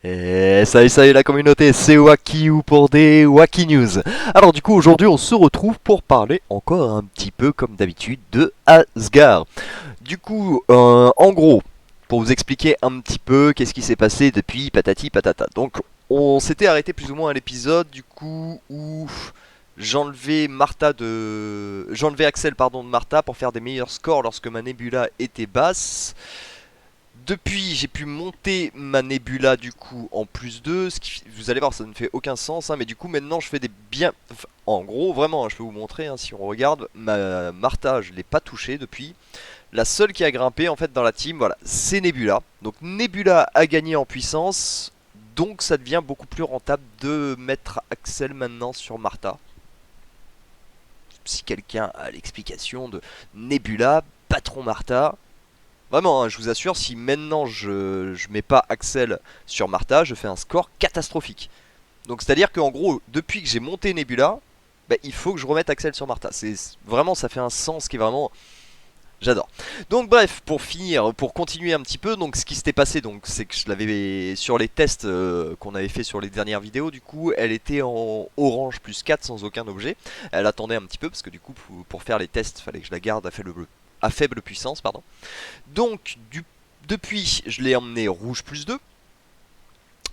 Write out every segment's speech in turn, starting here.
Et salut la communauté, c'est Wakiu pour des Waki News. Alors du coup aujourd'hui on se retrouve pour parler encore un petit peu comme d'habitude de Asgard. Du coup en gros, pour vous expliquer un petit peu qu'est-ce qui s'est passé depuis patati patata. Donc on s'était arrêté plus ou moins à l'épisode du coup où j'enlevais Axel pardon de Martha pour faire des meilleurs scores lorsque ma Nebula était basse. Depuis, j'ai pu monter ma Nebula du coup en plus 2, vous allez voir, ça ne fait aucun sens, hein, mais du coup maintenant je fais des bien... enfin, en gros, vraiment, hein, je peux vous montrer, hein, si on regarde, ma Martha, je l'ai pas touchée depuis. La seule qui a grimpé en fait dans la team, voilà, c'est Nebula. Donc Nebula a gagné en puissance, donc ça devient beaucoup plus rentable de mettre Axel maintenant sur Martha. Si quelqu'un a l'explication de Nebula, patron Martha, vraiment, hein, je vous assure, si maintenant je mets pas Axel sur Martha, je fais un score catastrophique. Donc c'est-à-dire qu'en gros, depuis que j'ai monté Nebula, bah, il faut que je remette Axel sur Martha. C'est vraiment, ça fait un sens qui est vraiment, j'adore. Donc bref, pour finir, pour continuer un petit peu, donc ce qui s'était passé, donc c'est que je l'avais sur les tests qu'on avait fait sur les dernières vidéos, du coup, elle était en orange plus 4 sans aucun objet. Elle attendait un petit peu parce que du coup, pour faire les tests, il fallait que je la garde à faible puissance, pardon. Donc, depuis, je l'ai emmené rouge plus 2.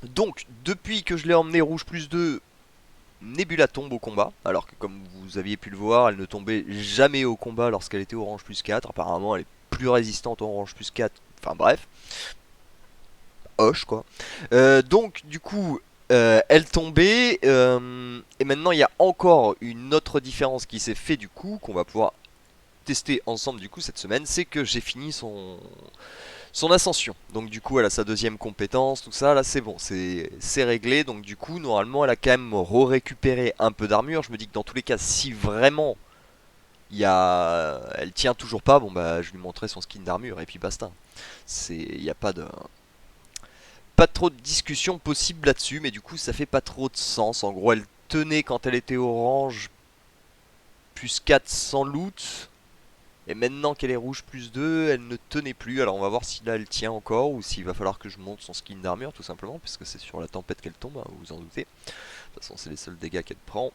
Donc, depuis que je l'ai emmené rouge plus 2, Nebula tombe au combat. Alors que, comme vous aviez pu le voir, elle ne tombait jamais au combat lorsqu'elle était orange plus 4. Apparemment, elle est plus résistante au orange plus 4. Enfin, bref. Hoche, quoi. Donc, du coup, elle tombait. Et maintenant, il y a encore une autre différence qui s'est fait, du coup, qu'on va pouvoir tester ensemble, du coup, cette semaine. C'est que j'ai fini son ascension. Donc du coup elle a sa deuxième compétence, tout ça, là c'est bon, c'est réglé. Donc du coup normalement elle a quand même récupéré un peu d'armure. Je me dis que dans tous les cas si vraiment elle tient toujours pas, bon bah je lui montrerai son skin d'armure et puis basta. Il n'y a pas trop de discussion possible là-dessus, mais du coup ça fait pas trop de sens. En gros elle tenait quand elle était orange plus 400 loot. Et maintenant qu'elle est rouge plus 2, elle ne tenait plus. Alors on va voir si là elle tient encore ou s'il va falloir que je monte son skin d'armure tout simplement. Puisque c'est sur la tempête qu'elle tombe, hein, vous vous en doutez. De toute façon c'est les seuls dégâts qu'elle prend.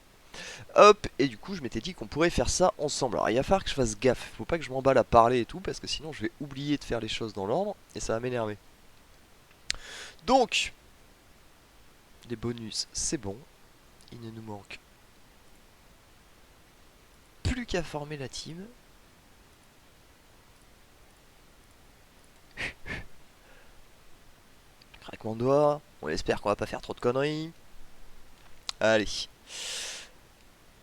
Hop, et du coup je m'étais dit qu'on pourrait faire ça ensemble. Alors il va falloir que je fasse gaffe. Faut pas que je m'emballe à parler et tout. Parce que sinon je vais oublier de faire les choses dans l'ordre. Et ça va m'énerver. Donc, les bonus c'est bon. Il ne nous manque plus qu'à former la team. Craquement de doigts. On espère qu'on va pas faire trop de conneries. Allez.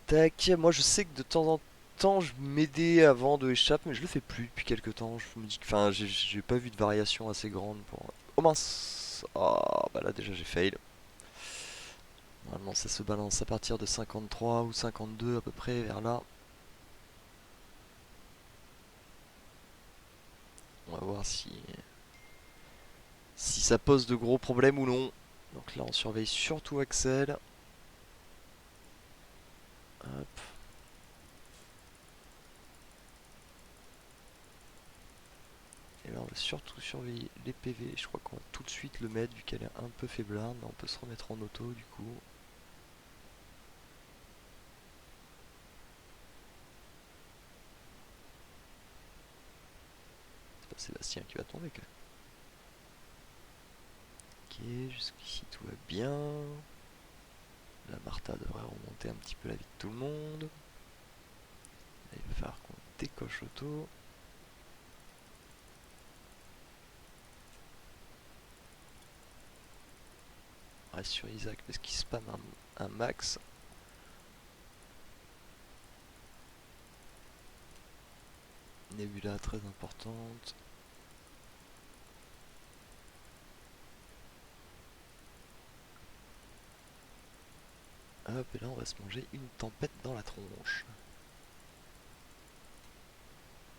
Tac, moi je sais que de temps en temps je m'aidais avant de échapper, mais je le fais plus depuis quelques temps. Je me dis que, enfin, j'ai pas vu de variation assez grande pour. Oh mince! Ah, bah là déjà j'ai fail. Normalement ça se balance à partir de 53 ou 52 à peu près, vers là. On va voir si ça pose de gros problèmes ou non. Donc là on surveille surtout Axel. Hop. Et là on va surtout surveiller les PV. Je crois qu'on va tout de suite le mettre vu qu'elle est un peu faiblarde. Mais on peut se remettre en auto du coup. C'est pas Sébastien qui va tomber quand même. Ok, jusqu'ici tout va bien. La Martha devrait remonter un petit peu la vie de tout le monde. Là, il va falloir qu'on décoche l'auto. On reste sur Isaac parce qu'il spam un max. Nebula très importante. Hop, et là on va se manger une tempête dans la tronche.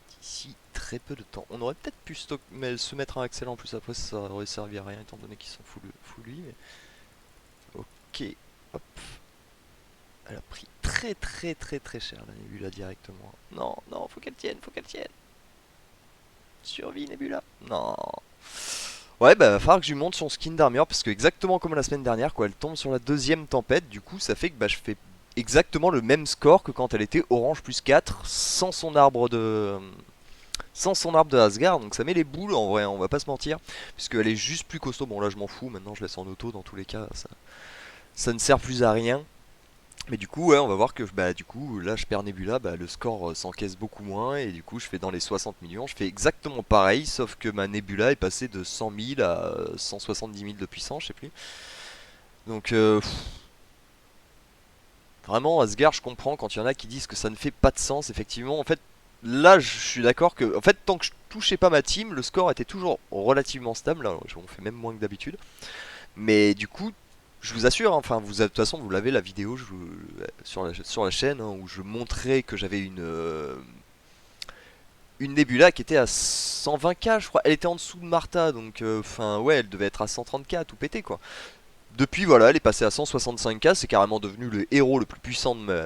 D'ici très peu de temps. On aurait peut-être pu se mettre un Axel en plus après, ça aurait servi à rien étant donné qu'ils sont full lui. Mais... ok, hop. Elle a pris très cher la Nebula directement. Non, non, faut qu'elle tienne, faut qu'elle tienne. Survie Nebula. Non. Ouais, bah va falloir que je lui monte son skin d'armure parce que exactement comme la semaine dernière, quoi, elle tombe sur la deuxième tempête. Du coup, ça fait que bah, je fais exactement le même score que quand elle était orange plus 4 sans son arbre de Asgard. Donc ça met les boules en vrai, hein, on va pas se mentir, puisqu'elle est juste plus costaud. Bon là je m'en fous, maintenant je laisse en auto dans tous les cas, ça ne sert plus à rien. Mais du coup, ouais, on va voir que bah, du coup, là je perds Nebula, bah, le score s'encaisse beaucoup moins et du coup je fais dans les 60 millions. Je fais exactement pareil, sauf que ma Nebula est passée de 100 000 à 170 000 de puissance, je sais plus. Donc vraiment, Asgard, je comprends quand il y en a qui disent que ça ne fait pas de sens, effectivement. En fait, là je suis d'accord que, en fait, tant que je touchais pas ma team, le score était toujours relativement stable. Là, on fait même moins que d'habitude. Mais du coup, je vous assure, hein, enfin, de toute façon, vous l'avez la vidéo sur la chaîne hein, où je montrais que j'avais une Nebula qui était à 120K, je crois. Elle était en dessous de Martha, donc enfin, ouais, elle devait être à 130K, tout pété quoi. Depuis, voilà, elle est passée à 165K, c'est carrément devenu le héros le plus puissant de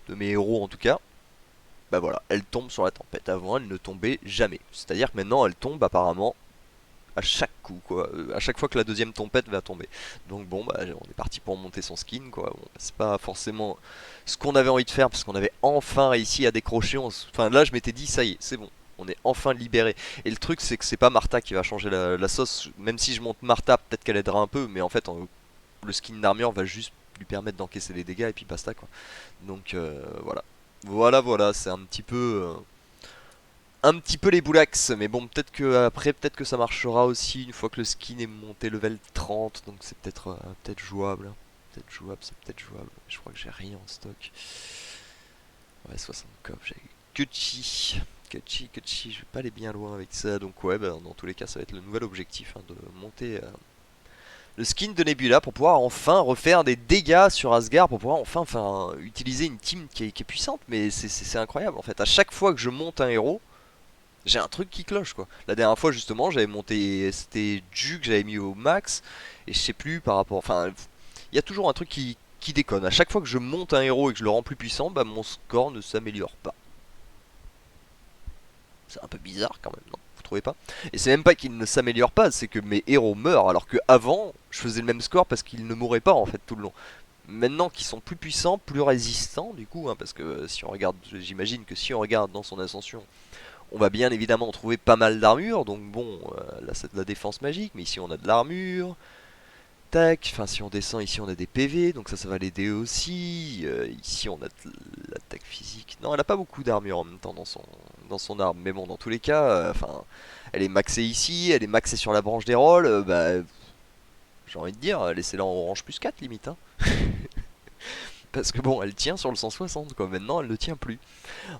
mes héros en tout cas. Bah voilà, elle tombe sur la tempête. Avant, elle ne tombait jamais. C'est-à-dire que maintenant, elle tombe apparemment à chaque coup, quoi. À chaque fois que la deuxième tempête va tomber. Donc bon, bah, on est parti pour monter son skin, quoi. Bon, c'est pas forcément ce qu'on avait envie de faire, parce qu'on avait enfin réussi à décrocher. Enfin, là, je m'étais dit, ça y est, c'est bon. On est enfin libéré. Et le truc, c'est que c'est pas Martha qui va changer la sauce. Même si je monte Martha, peut-être qu'elle aidera un peu, mais en fait, le skin d'armure va juste lui permettre d'encaisser les dégâts et puis basta, quoi. Donc voilà. Voilà, c'est un petit peu les boulax, mais bon, peut-être que après, peut-être que ça marchera aussi une fois que le skin est monté level 30, donc c'est peut-être jouable. Peut-être jouable, c'est peut-être jouable. Je crois que j'ai rien en stock. Ouais, 60 coffres, j'ai Kutchi, je vais pas aller bien loin avec ça, donc ouais, bah, dans tous les cas, ça va être le nouvel objectif hein, de monter le skin de Nebula pour pouvoir enfin refaire des dégâts sur Asgard, pour pouvoir enfin utiliser une team qui est puissante, mais c'est incroyable en fait. À chaque fois que je monte un héros, j'ai un truc qui cloche quoi. La dernière fois justement j'avais monté, c'était Ju que j'avais mis au max, et je sais plus par rapport, enfin il y a toujours un truc qui déconne. À chaque fois que je monte un héros et que je le rends plus puissant, bah mon score ne s'améliore pas. C'est un peu bizarre quand même, non? Vous trouvez pas? Et c'est même pas qu'il ne s'améliore pas, c'est que mes héros meurent, alors que avant je faisais le même score parce qu'ils ne mouraient pas en fait tout le long. Maintenant qu'ils sont plus puissants, plus résistants du coup, hein, parce que si on regarde, j'imagine que si on regarde dans son ascension, on va bien évidemment trouver pas mal d'armure, donc bon, là c'est de la défense magique, mais ici on a de l'armure. Tac, enfin si on descend ici on a des PV, donc ça va l'aider aussi. Ici on a de l'attaque physique. Non, elle a pas beaucoup d'armure en même temps dans son arme, mais bon dans tous les cas, enfin elle est maxée ici, elle est maxée sur la branche des rôles, bah j'ai envie de dire, laissez-la en orange plus 4 limite, hein. Parce que bon, elle tient sur le 160 quoi, maintenant elle ne tient plus.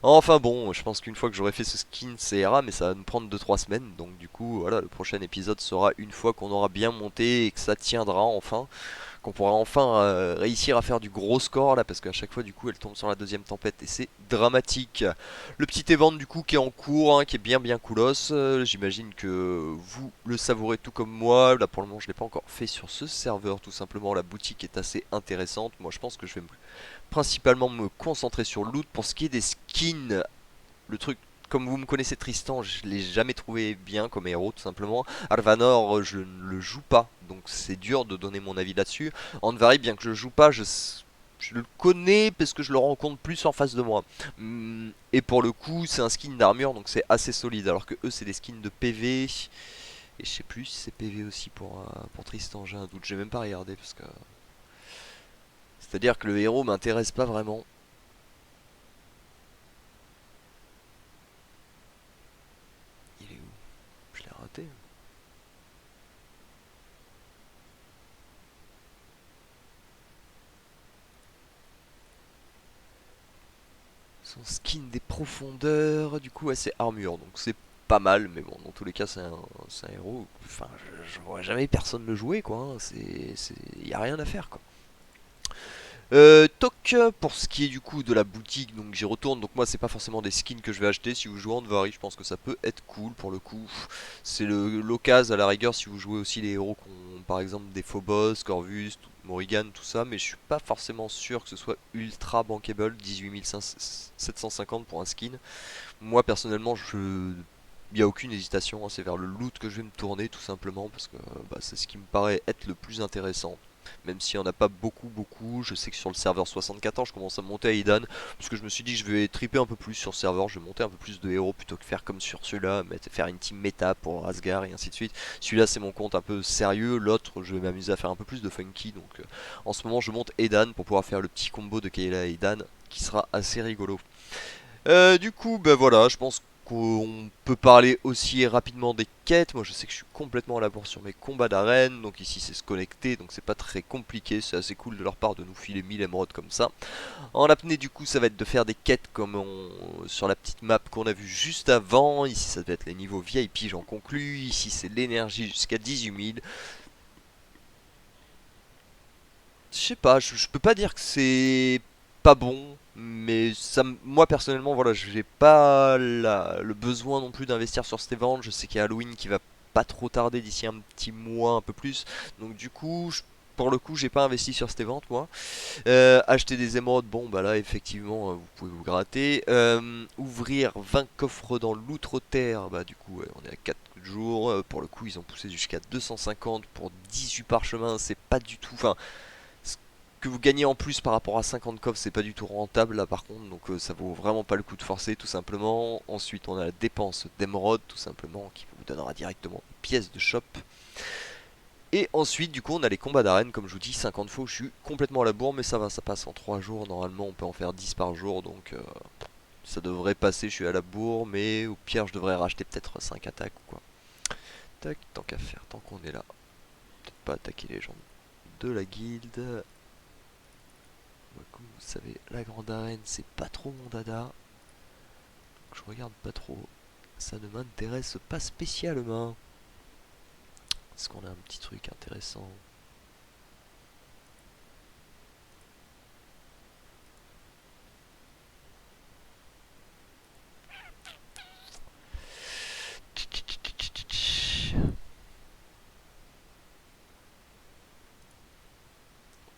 Enfin bon, je pense qu'une fois que j'aurai fait ce skin, ça ira, mais ça va nous prendre 2 3 semaines. Donc du coup, voilà, le prochain épisode sera une fois qu'on aura bien monté et que ça tiendra enfin. Qu'on pourra enfin réussir à faire du gros score là, parce qu'à chaque fois du coup elle tombe sur la deuxième tempête et c'est dramatique. Le petit event du coup qui est en cours, hein, qui est bien coolos. J'imagine que vous le savourez tout comme moi. Là pour le moment je l'ai pas encore fait sur ce serveur, tout simplement la boutique est assez intéressante. Moi je pense que je vais principalement me concentrer sur le loot. Pour ce qui est des skins, le truc, comme vous me connaissez Tristan, je l'ai jamais trouvé bien comme héros tout simplement. Arvanor, je ne le joue pas, donc c'est dur de donner mon avis là-dessus. Andvari, bien que je le joue pas, je le connais parce que je le rencontre plus en face de moi. Et pour le coup, c'est un skin d'armure, donc c'est assez solide, alors que eux, c'est des skins de PV. Et je sais plus si c'est PV aussi pour Tristan, j'ai un doute, j'ai même pas regardé parce que... C'est-à-dire que le héros m'intéresse pas vraiment. Il est où? Je l'ai raté. Son skin des profondeurs, du coup, ouais, c'est armure, donc c'est pas mal, mais bon, dans tous les cas, c'est un héros. Enfin, je vois jamais personne le jouer, quoi. Hein. Y a rien à faire, quoi. Toc, pour ce qui est du coup de la boutique, donc j'y retourne. Donc moi, c'est pas forcément des skins que je vais acheter. Si vous jouez en Andvari, je pense que ça peut être cool pour le coup. C'est l'occasion à la rigueur si vous jouez aussi les héros qui ont par exemple des Phobos, Corvus, Morrigan, tout ça. Mais je suis pas forcément sûr que ce soit ultra bankable. 18 750 pour un skin. Moi personnellement, je il n'y a aucune hésitation, hein, c'est vers le loot que je vais me tourner tout simplement parce que bah, c'est ce qui me paraît être le plus intéressant. Même s'il n'y en a pas beaucoup, je sais que sur le serveur 64 je commence à monter à Idan parce que je me suis dit que je vais triper un peu plus sur le serveur, je vais monter un peu plus de héros plutôt que faire comme sur celui-là, faire une team méta pour Asgard et ainsi de suite. Celui-là c'est mon compte un peu sérieux, l'autre je vais m'amuser à faire un peu plus de funky, donc en ce moment je monte Edan pour pouvoir faire le petit combo de Kayla et Edan qui sera assez rigolo. Du coup, ben voilà, je pense qu'on peut parler aussi rapidement des quêtes. Moi, je sais que je suis complètement à la bourre sur mes combats d'arène. Donc ici, c'est se connecter, donc c'est pas très compliqué. C'est assez cool de leur part de nous filer 1000 émeraudes comme ça. En apnée, du coup, ça va être de faire des quêtes comme sur la petite map qu'on a vue juste avant. Ici, ça va être les niveaux VIP, j'en conclus. Ici, c'est l'énergie jusqu'à 18 000. Je sais pas, je peux pas dire que c'est pas bon, mais moi personnellement, voilà, j'ai pas le besoin non plus d'investir sur cette vente. Je sais qu'il y a Halloween qui va pas trop tarder d'ici un petit mois, un peu plus. Donc du coup, pour le coup, j'ai pas investi sur cette vente moi. Acheter des émeraudes, bon bah là effectivement, vous pouvez vous gratter. Ouvrir 20 coffres dans l'outre-terre, bah du coup, ouais, on est à 4 jours. Pour le coup, ils ont poussé jusqu'à 250 pour 18 parchemins, c'est pas du tout. Enfin, ce que vous gagnez en plus par rapport à 50 coffres, c'est pas du tout rentable là par contre, donc ça vaut vraiment pas le coup de forcer tout simplement. Ensuite, on a la dépense d'émeraude tout simplement qui vous donnera directement une pièce de shop. Et ensuite, du coup, on a les combats d'arène, comme je vous dis, 50 fois. Je suis complètement à la bourre, mais ça va, ça passe en 3 jours. Normalement, on peut en faire 10 par jour, donc ça devrait passer. Je suis à la bourre, mais au pire, je devrais racheter peut-être 5 attaques ou quoi. Tac, tant qu'à faire, tant qu'on est là. Peut-être pas attaquer les gens de la guilde. Comme vous savez, la grande arène, c'est pas trop mon dada. Je regarde pas trop. Ça ne m'intéresse pas spécialement. Est-ce qu'on a un petit truc intéressant?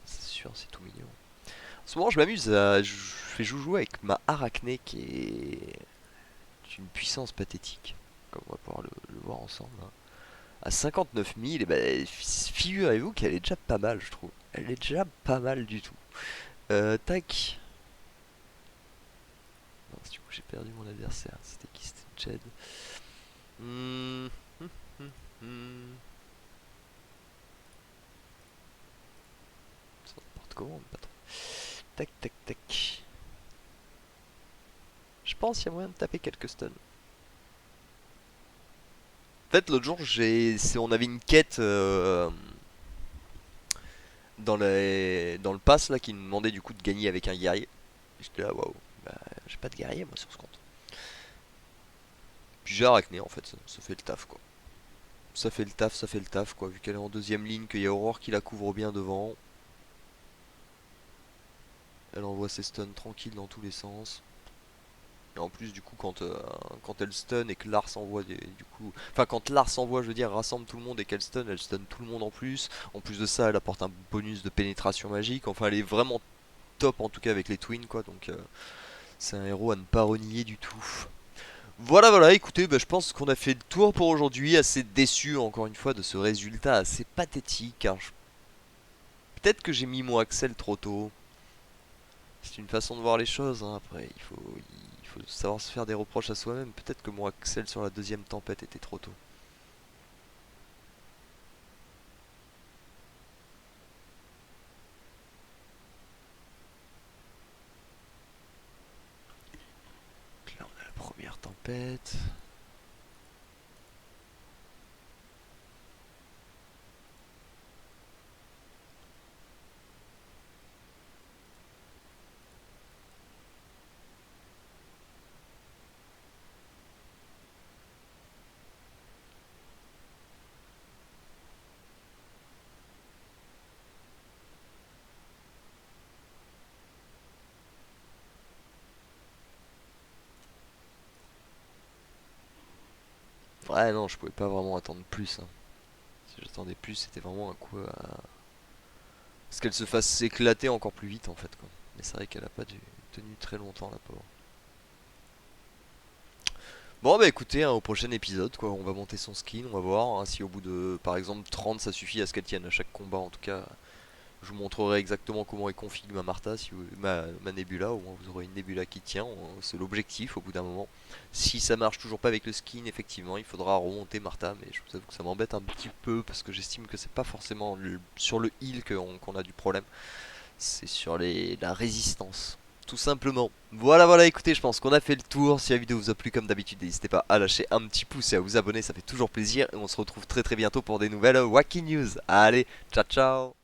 C'est sûr, c'est tout mignon. En ce moment, je m'amuse à. Je fais joujou avec ma arachné qui est d'une puissance pathétique. Comme on va pouvoir le voir ensemble, hein. À 59 000, et ben, figurez-vous qu'elle est déjà pas mal, je trouve. Elle est déjà pas mal du tout. Tac. Mince, du coup, j'ai perdu mon adversaire. C'était qui? C'était Jed. Hmm, hum, hum, hum. Ça n'importe comment, mais pas trop. Tac, tac, tac. Je pense qu'il y a moyen de taper quelques stuns. En fait, l'autre jour, on avait une quête dans le pass là qui nous demandait du coup de gagner avec un guerrier. J'étais là, waouh, bah, j'ai pas de guerrier moi sur ce compte. Puis j'ai Arachné en fait, ça fait le taf quoi. Ça fait le taf quoi. Vu qu'elle est en deuxième ligne, qu'il y a Aurore qui la couvre bien devant. Elle envoie ses stuns tranquilles dans tous les sens. Et en plus, du coup, quand elle stun et que Lars envoie du coup. Enfin, quand Lars envoie, je veux dire, rassemble tout le monde et qu'elle stun, elle stun tout le monde en plus. En plus de ça, elle apporte un bonus de pénétration magique. Enfin, elle est vraiment top en tout cas avec les twins quoi. Donc, c'est un héros à ne pas renier du tout. Voilà, voilà, écoutez, bah, je pense qu'on a fait le tour pour aujourd'hui. Assez déçu encore une fois de ce résultat assez pathétique. Car peut-être que j'ai mis mon Axel trop tôt. C'est une façon de voir les choses, hein. Après, il faut savoir se faire des reproches à soi-même. Peut-être que mon Axel sur la deuxième tempête était trop tôt. Donc là, on a la première tempête. Ouais, non, je pouvais pas vraiment attendre plus, hein. Si j'attendais plus, c'était vraiment un coup à. Parce qu'elle se fasse éclater encore plus vite en fait, quoi. Mais c'est vrai qu'elle a pas tenu très longtemps, la pauvre. Bon bah écoutez, hein, au prochain épisode quoi, on va monter son skin, on va voir hein, si au bout de par exemple 30 ça suffit à ce qu'elle tienne à chaque combat en tout cas. Je vous montrerai exactement comment est config ma Martha, si vous- ma Nebula, au moins vous aurez une Nebula qui tient, c'est l'objectif au bout d'un moment. Si ça marche toujours pas avec le skin, effectivement, il faudra remonter Martha, mais je vous avoue que ça m'embête un petit peu parce que j'estime que c'est pas forcément sur le heal qu'on a du problème, c'est sur la résistance. Tout simplement. Voilà, voilà, écoutez, je pense qu'on a fait le tour. Si la vidéo vous a plu, comme d'habitude, n'hésitez pas à lâcher un petit pouce et à vous abonner, ça fait toujours plaisir. Et on se retrouve très très bientôt pour des nouvelles Wacky News. Allez, ciao ciao.